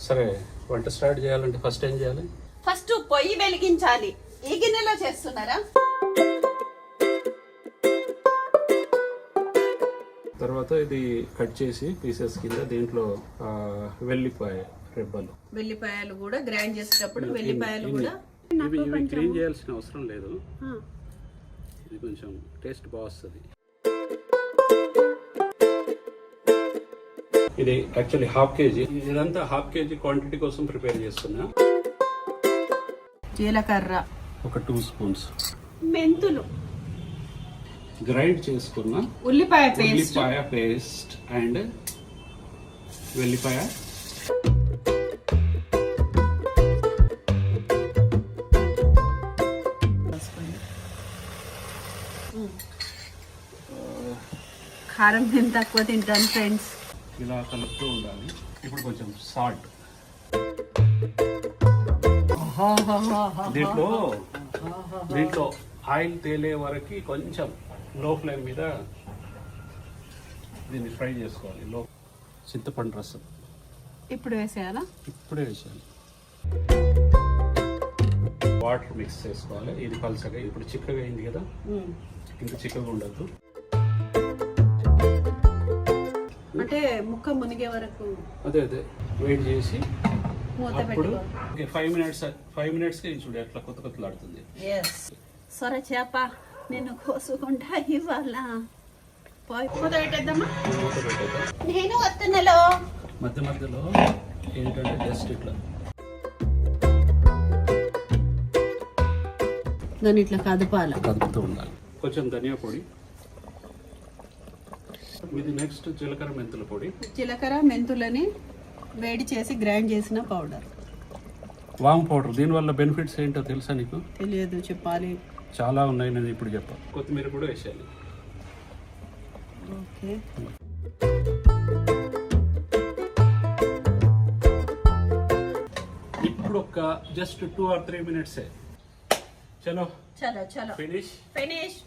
సరే, వంట స్టార్ట్ చేయాలంటే ఫస్ట్ ఏం చేయాలి? ఫస్ట్ పొయ్యి వెలిగించాలి. ఈ గిన్నెలో చేస్తున్నారా? తర్వాత ఇది కట్ చేసి పీసెస్ కింద దీంట్లో వెల్లిపాయ రెబ్బలు, వెల్లిపాయలు కూడా గ్రైండ్ చేసేటప్పుడు వెల్లిపాయలు కూడా ఇవి క్లీన్ చేయాల్సిన అవసరం లేదు. ఇది కొంచెం టేస్ట్ బాగుంటుంది. ఇది యాక్చువల్లీ ½ కేజీ. ఇదంతా ½ కేజీ క్వాంటిటీ కోసం ప్రిపేర్ చేస్తున్నా. జీలకర్ర ఒక 2 స్పూన్స్, మెంతులు, గ్రైండ్ చేసుకున్న ఉల్లిపాయ పేస్ట్ అండ్ వెల్లిపాయ. కారం నేను తక్కువ తింటాను ఫ్రెండ్స్. ఇలా కలుపుతూ ఉండాలి. ఇప్పుడు కొంచెం సాల్ట్. దీంట్లో ఆయిల్ తేలే వరకు కొంచెం లో ఫ్లేమ్ మీద దీన్ని ఫ్రై చేసుకోవాలి. చింతపండు రసం ఇప్పుడు వేసేయాలా? ఇప్పుడే వేసాను. వాటర్ మిక్స్ చేసుకోవాలి. ఇది పల్చగా, ఇప్పుడు చిక్కగా అయింది కదా, ఇంకా చిక్కగా ఉండద్దు. అంటే ముక్క మునిగే వరకు అదే వెయిట్ చేసి మూత అప్పుడు పెట్టుకో. 5 మినిట్స్కి చూడు ఎట్లా కొత్త కొత్తలాడుతుంది. సొర చేప నేను కోసుకుంటా ఇవాళ. మూత పెట్టేద్దామా? మూత పెట్టేద్దాం. నేను వస్తున్నలో మధ్య మధ్యలో ఏంటంటే జస్ట్ ఇట్లా దాన్ని ఇట్లా కదుపుతూ ఉండాలి. కొంచెం ధనియా పొడి. ఇది నెక్స్ట్ జీలకర్ర మెంతుల పొడి. జీలకర్ర మెంతులని వేడి చేసి గ్రైండ్ చేసిన పౌడర్. వామ్ పౌడర్. దీనివల్ల బెనిఫిట్స్ ఏంటో తెలుసా నీకు? తెలియదు, చెప్పాలి. చాలా ఉన్నాయి, నేను ఇప్పుడు చెప్పాను. కొత్తిమీర కూడా వేసేయాలి. ఓకే. ఇప్పుడు ఒక జస్ట్ 2 or 3 మినిట్సే. చలో చలో ఫినిష్.